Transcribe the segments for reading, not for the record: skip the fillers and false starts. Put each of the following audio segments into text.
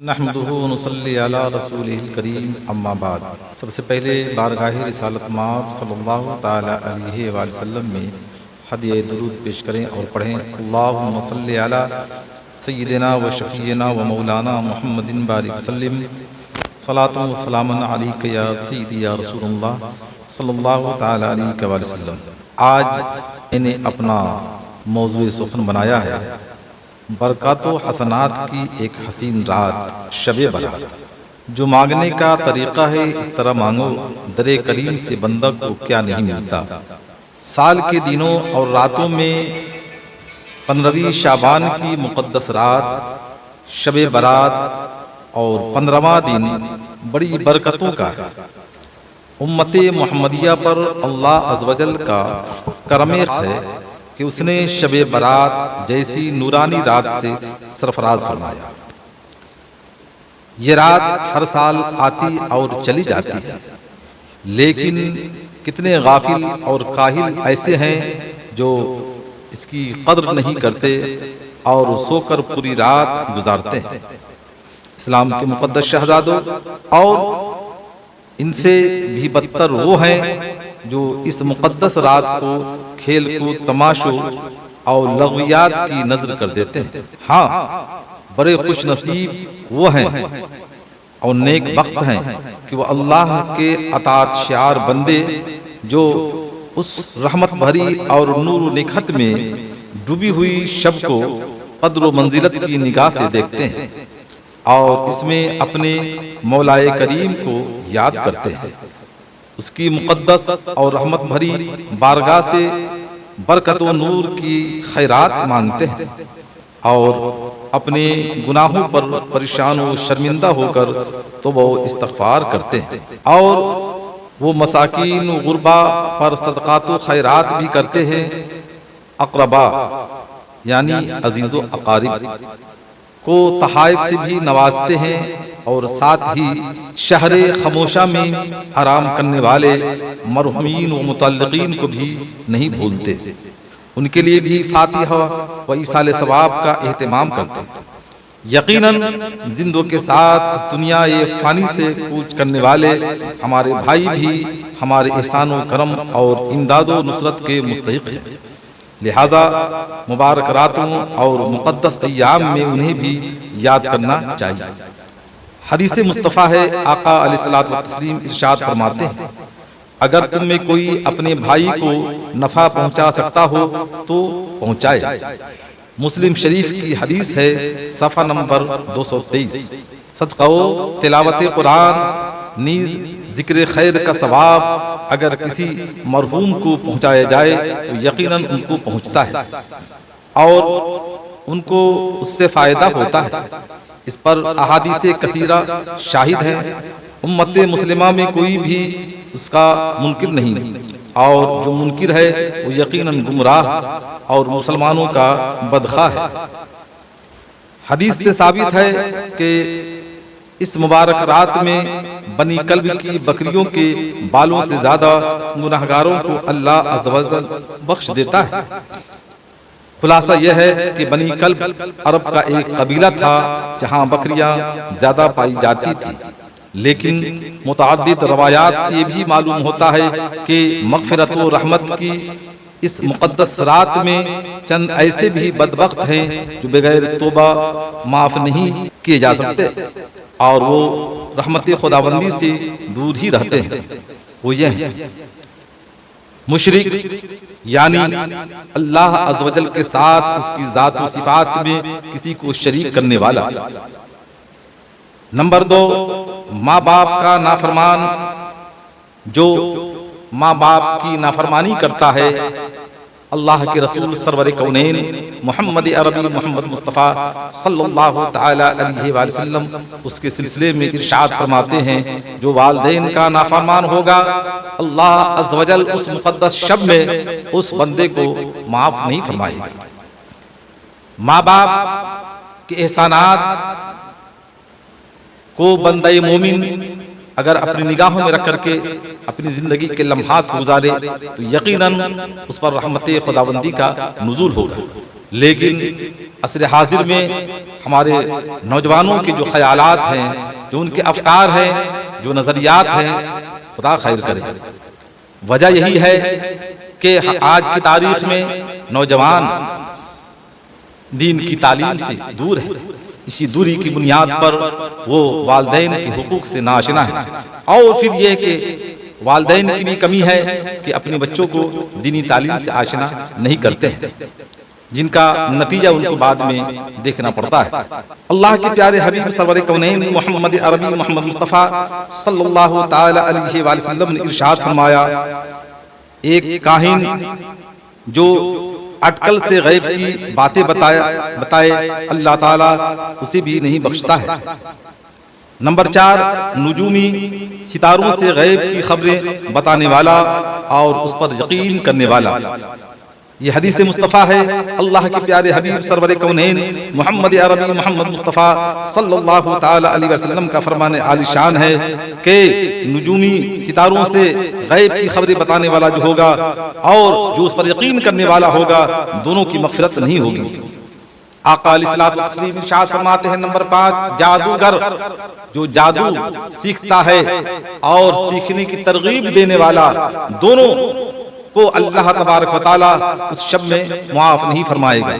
نحمدہ ونصلی علی رسولہ الکریم اما بعد۔ سب سے پہلے بارگاہ رسالت مآب صلی اللہ تعالی علیہ وآلہ وسلم میں ہدیہ درود پیش کریں اور پڑھیں اللہم صلی علی سیدنا و شفیعنا و مولانا محمد بارک وسلم صلاۃ و سلام علیک یا سیدی یا رسول اللہ صلی اللہ تعالی علیہ وآلہ وسلم۔ آج انہیں اپنا موضوع سخن بنایا ہے برکات و حسنات کی ایک حسین رات، شب برات۔ جو مانگنے کا طریقہ ہے اس طرح مانگو، در کریم سے بندہ کو کیا نہیں ملتا۔ سال کے دنوں اور راتوں میں 15ویں شعبان کی مقدس رات شب برات اور 15واں دن بڑی برکتوں کا ہے۔ امت محمدیہ پر اللہ عز و جل کا کرم ہے کہ اس نے شب برات جیسی نورانی رات سے سرفراز فرمایا۔ یہ رات ہر سال آتی اور چلی جاتی ہے، لیکن کتنے غافل اور کاہل ایسے ہیں جو اس کی قدر نہیں کرتے اور سو کر پوری رات گزارتے ہیں۔ اسلام کے مقدس شہزادوں، اور ان سے بھی بدتر وہ ہیں جو اس مقدس رات کو کھیل کود، تماشوں اور لغویات کی نظر کر دیتے ہیں۔ ہاں، بڑے خوش نصیب وہ ہیں اور نیک بخت ہیں کہ وہ اللہ کے اطاعت شعار بندے جو اس رحمت بھری اور نور و نکھت میں ڈوبی ہوئی شب کو قدر و منزلت کی نگاہ سے دیکھتے ہیں اور اس میں اپنے مولا کریم کو یاد کرتے ہیں، اس کی مقدس اور رحمت بھری بارگاہ سے برکت و نور کی خیرات مانگتے ہیں اور اپنے گناہوں پر پریشان و شرمندہ ہو کر توبہ و استغفار کرتے ہیں، اور وہ مساکین و غربا پر صدقات و خیرات بھی کرتے ہیں۔ اقربا یعنی عزیز و اقارب کو تحائف سے بھی نوازتے ہیں، اور ساتھ ہی شہر خموشہ میں آرام کرنے والے مرحومین و متعلقین کو بھی نہیں بھولتے، ان کے لیے بھی فاتحہ و ایصال ثواب کا اہتمام کرتے ہیں۔ یقیناً زندوں کے ساتھ اس دنیا فانی سے کوچ کرنے والے ہمارے بھائی بھی ہمارے احسان و کرم اور امداد و نصرت کے مستحق ہیں، لہذا مبارک راتوں اور مقدس ایام میں انہیں بھی یاد کرنا چاہیے۔ حدیث مصطفیٰ ہے، آقا علیہ الصلوۃ والتسلیم ارشاد فرماتے ہیں، اگر تم میں کوئی اپنے بھائی کو نفع پہنچا سکتا ہو تو پہنچائے۔ مسلم شریف کی حدیث ہے، صفحہ نمبر 223۔ صدقہ و تلاوت قرآن نیز ذکر خیر کا ثواب اگر کسی مرحوم کو پہنچایا جائے تو یقیناً ان کو پہنچتا ہے اور ان کو اس سے فائدہ ہوتا ہے۔ اس پر احادیث کثیرہ شاہد ہیں۔ امت مسلمہ میں کوئی بھی اس کا منکر نہیں، اور جو منکر ہے وہ یقیناً گمراہ اور مسلمانوں کا بدخواہ ہے۔ حدیث سے ثابت ہے کہ اس مبارک رات میں بنی کلب کی بکریوں کے بالوں سے زیادہ گناہگاروں کو اللہ عز و جل بخش دیتا ہے۔ خلاصہ یہ ہے کہ بنی کلب عرب کا ایک قبیلہ تھا جہاں بکریاں زیادہ پائی جاتی تھی، لیکن متعدد روایات سے یہ بھی معلوم ہوتا ہے کہ مغفرت و رحمت کی اس مقدس رات میں چند ایسے بھی بدبخت ہیں جو بغیر توبہ معاف نہیں کیے جا سکتے اور وہ رحمت خداوندی سے دور ہی رہتے ہیں۔ وہ یہ ہیں مشرک، یعنی اللہ عز و جل کے ساتھ اس کی ذات و صفات میں کسی کو شریک کرنے والا۔ نمبر 2، ماں باپ کا نافرمان۔ جو ماں باپ کی نافرمانی کرتا ہے، اللہ کے رسول سرور کونین محمد عربی محمد مصطفیٰ صلی اللہ تعالی علیہ وآلہ وسلم اس کے سلسلے میں ارشاد فرماتے ہیں، جو والدین کا نافرمان ہوگا اللہ عز و جل اس مقدس شب میں اس بندے کو معاف نہیں فرمائے گا۔ ماں باپ کے احسانات کو بندہ مومن اگر اپنی نگاہوں میں رکھ کر کے اپنی زندگی کے لمحات گزارے تو یقیناً اس پر رحمت خداوندی کا نزول ہوگا، لیکن عصر حاضر میں ہمارے نوجوانوں کے جو خیالات ہیں، جو ان کے افکار ہیں، جو نظریات ہیں، خدا خیر کرے۔ وجہ یہی ہے کہ آج کی تاریخ میں نوجوان دین کی تعلیم سے دور ہے۔ اسی دوری کی بنیاد پر وہ والدین کے حقوق سے ناآشنا ہے، اور پھر یہ کہ والدین کی بھی کمی ہے کہ اپنے بچوں کو دینی تعلیم سے آشنا نہیں کرتے ہیں، جن کا نتیجہ ان کو بعد میں دیکھنا پڑتا ہے۔ اللہ کے پیارے حبیب سرور کونین محمد عربی محمد مصطفیٰ صلی اللہ تعالی علیہ وآلہ وسلم نے ارشاد فرمایا، ایک کاہن جو اٹکل سے غیب کی باتیں بتائے اللہ تعالیٰ اسے بھی نہیں بخشتا ہے۔ نمبر 4، نجومی ستاروں سے غیب کی خبریں بتانے والا اور اس پر یقین کرنے والا۔ یہ حدیث مصطفیٰ ہے اللہ کے پیارے حبیب سرور کونین محمد عربی محمد مصطفیٰ صلی اللہ تعالی علیہ وسلم کا فرمان عالی شان ہے کہ نجومی ستاروں سے غیب کی خبریں بتانے والا جو ہوگا اور جو اس پر یقین کرنے والا ہوگا، دونوں کی مغفرت نہیں ہوگی۔ آقا علیہ الصلوۃ والتسلیم ارشاد فرماتے ہیں نمبر 5، جادوگر جو جادو سیکھتا ہے اور سیکھنے کی ترغیب دینے والا، دونوں کو اللہ تبارک و تعالی اس شب میں معاف نہیں فرمائے گا۔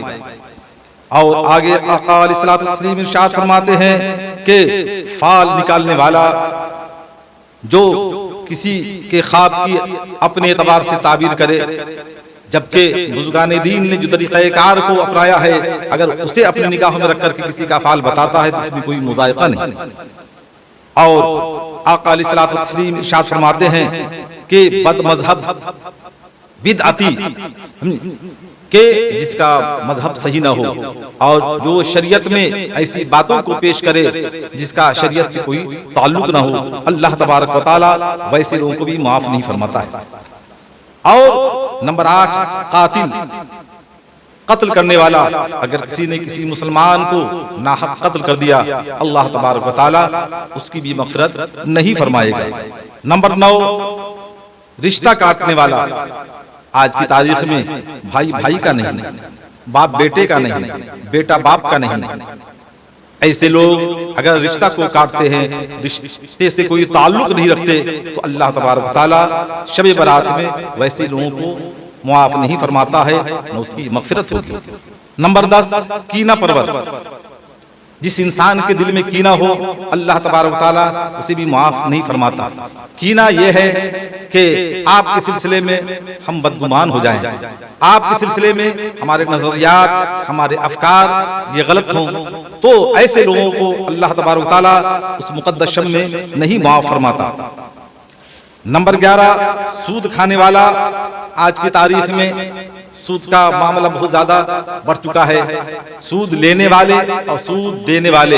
اور آگے آقا علیہ الصلوۃ والتسلیم ارشاد فرماتے ہیں کہ فال نکالنے والا جو کسی کے خواب کی اپنے اعتبار سے تعبیر کرے، جبکہ بزرگان دین نے جو طریقہ کار کو اپنایا ہے، اگر اسے اپنی نگاہوں میں رکھ کر کے کسی کا فال بتاتا ہے تو اس میں کوئی مذائقہ نہیں۔ اور آقا علیہ الصلوۃ والتسلیم ارشاد فرماتے ہیں کہ بد مذہب بدعتی کہ جس کا مذہب صحیح نہ ہو، اور جو شریعت میں ایسی باتوں کو پیش کرے جس کا شریعت سے کوئی تعلق نہ ہو، اللہ تبارک و تعالی ویسے لوگوں کو بھی معاف نہیں فرماتا ہے۔ اور نمبر 8، قاتل قتل کرنے والا، اگر کسی نے کسی مسلمان کو ناحق قتل کر دیا، اللہ تبارک و تعالی اس کی بھی مغفرت نہیں فرمائے گا۔ نمبر 9، رشتہ کاٹنے والا۔ آج کی تاریخ میں بھائی بھائی کا نہیں، باپ بیٹے کا نہیں، بیٹا باپ کا نہیں، ایسے لوگ اگر رشتہ کو کاٹتے ہیں، رشتے سے کوئی تعلق نہیں رکھتے، تو اللہ تبارک و تعالی شب برات میں ویسے لوگوں کو معاف نہیں فرماتا ہے، نہ اس کی مغفرت ہوگی۔ نمبر 10، کینہ پرور۔ جس انسان کے دل میں کینہ ہو، اللہ تبارک و تعالی اسے بھی معاف نہیں فرماتا۔ کینہ یہ ہے کہ آپ کے سلسلے میں ہم بدگمان ہو جائیں، آپ کے سلسلے میں ہمارے نظریات، ہمارے افکار یہ غلط ہوں، تو ایسے لوگوں کو اللہ تبارک و تعالی اس مقدس شب میں نہیں معاف فرماتا۔ نمبر 11، سود کھانے والا۔ آج کی تاریخ میں سود کا معاملہ بہت زیادہ بڑھ چکا ہے۔ سود لینے والے اور سود دینے والے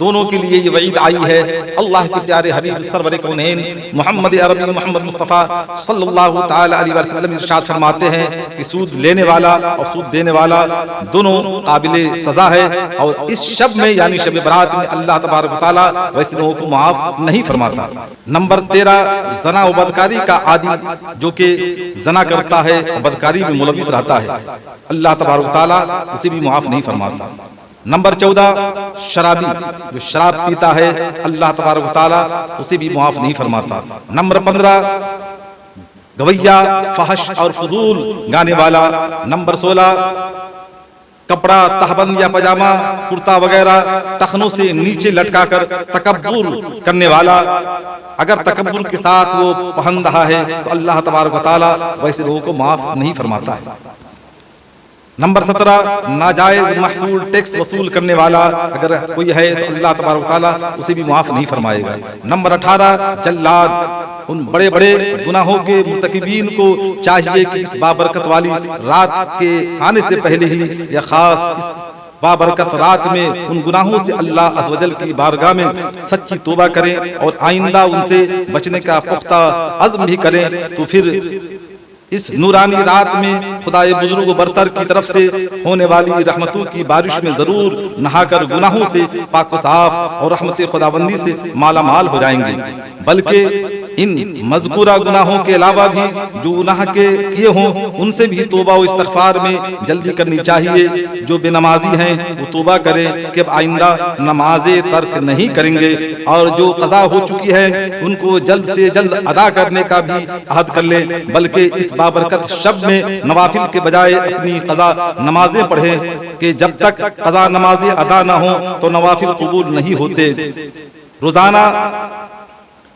دونوں کے لیے یہ وعید آئی ہے۔ اللہ کے پیارے حبیب سرور کونین محمد عربی محمد مصطفیٰ صلی اللہ تعالی علیہ وسلم ارشاد فرماتے ہیں کہ سود لینے والا اور سود دینے والا دونوں قابل سزا ہے، اور اس شب میں یعنی شب برات میں اللہ تبارک و تعالی ویسے لوگوں کو معاف نہیں فرماتا۔ نمبر 13، زنا و بدکاری کا عادی، جو کہ زنا کرتا ہے اور بدکاری میں ملوث رہتا ہے، اللہ تبارک و تعالی اسے بھی معاف نہیں فرماتا۔ نمبر 14، شرابی جو شراب پیتا ہے، اللہ تبارک و تعالی اسے بھی معاف نہیں فرماتا۔ نمبر 15، گویا فحش اور فضول گانے والا۔ نمبر 16، کپڑا تہبند یا پاجامہ کرتا وغیرہ ٹخنوں سے نیچے لٹکا کر تکبر کرنے والا، اگر تکبر کے ساتھ وہ پہن رہا ہے تو اللہ تبارک و تعالی ویسے لوگوں کو معاف نہیں فرماتا ہے۔ نمبر 17، ناجائز محصول ٹیکس وصول کرنے والا اگر کوئی ہے تو اللہ تبارک و تعالی اسے بھی معاف نہیں فرمائے گا۔ نمبر 18، جلاد۔ ان بڑے بڑے گناہوں کے مرتکبین کو چاہیے کہ اس بابرکت والی رات کے آنے سے پہلے ہی یا خاص اس بابرکت رات میں ان گناہوں سے اللہ عز و جل کی بارگاہ میں سچی توبہ کریں اور آئندہ ان سے بچنے کا پختہ عزم بھی کریں، تو پھر اس نورانی رات میں خدائے بزرگ و برتر کی طرف سے ہونے والی رحمتوں کی بارش میں ضرور نہا کر گناہوں سے پاک و صاف اور رحمت خداوندی سے مالا مال ہو جائیں گے، بلکہ ان مذکورہ گناہوں کے علاوہ بھی جو گناہ کے کیے ہوں ان سے بھی توبہ و استغفار میں جلدی کرنی چاہیے۔ جو بے نمازی ہیں وہ توبہ کریں کہ اب آئندہ نمازیں ترک نہیں کریں گے، اور جو قضا ہو چکی ہے ان کو جلد سے جلد ادا کرنے کا بھی عہد کر لیں، بلکہ اس بابرکت شب میں نوافل کے بجائے اپنی قضا نمازیں پڑھیں کہ جب تک قضا نمازیں ادا نہ ہوں تو نوافل قبول نہیں ہوتے۔ روزانہ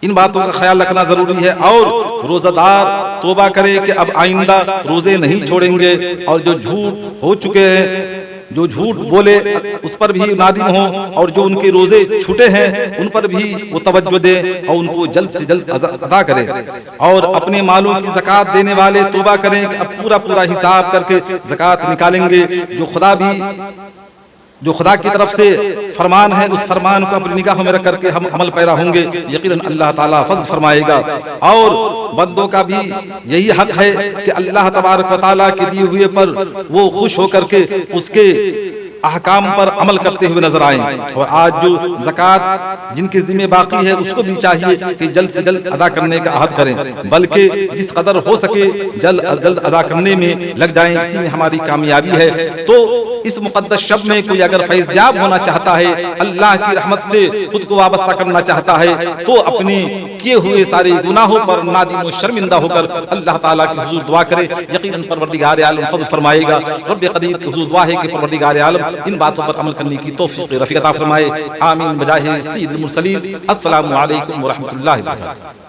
ان باتوں کا خیال رکھنا ضروری ہے، اور روزہ دار توبہ کرے کہ اب آئندہ روزے نہیں چھوڑیں گے، اور جو جھوٹ ہو چکے ہیں، جو جھوٹ بولے اس پر بھی نادم ہوں، اور جو ان کے روزے چھوٹے ہیں ان پر بھی وہ توجہ دیں اور ان کو جلد سے جلد ادا کریں، اور اپنے مالوں کی زکوٰۃ دینے والے توبہ کریں کہ اب پورا حساب کر کے زکوٰۃ نکالیں گے۔ جو خدا کی طرف سے فرمان ہے اس فرمان کو اپنی نگاہوں میں رکھ کر کے ہم عمل پیرا ہوں گے، یقیناً اللہ تعالیٰ فضل فرمائے گا۔ اور بندوں کا بھی یہی حق ہے کہ اللہ تبارک و تعالیٰ کے دیے ہوئے پر وہ خوش ہو کر کے اس کے احکام پر عمل کرتے ہوئے نظر آئیں، اور آج جو زکوٰۃ جن کے ذمہ باقی ہے اس کو بھی چاہیے کہ جلد سے جلد ادا کرنے کا عہد کریں، بلکہ جس قدر ہو سکے جلد از جلد ادا کرنے میں لگ جائیں، اسی میں ہماری کامیابی ہے۔ تو اس مقدس شب میں کوئی اگر فیض یاب ہونا چاہتا ہے، اللہ کی رحمت سے خود کو وابستہ کرنا چاہتا ہے، تو اپنے کیے ہوئے سارے گناہوں پر نادم و شرمندہ ہو کر اللہ تعالیٰ کے حضور دعا کرے، یقیناً پروردگار عالم فضل فرمائے گا۔ رب قدیر کے حضور دعا ہے کہ پروردگار عالم ان باتوں پر عمل کرنے کی توفیق رفیق عطا فرمائے، آمین بجاہ سید المرسلین۔ السلام علیکم ورحمۃ اللہ وبرکاتہ۔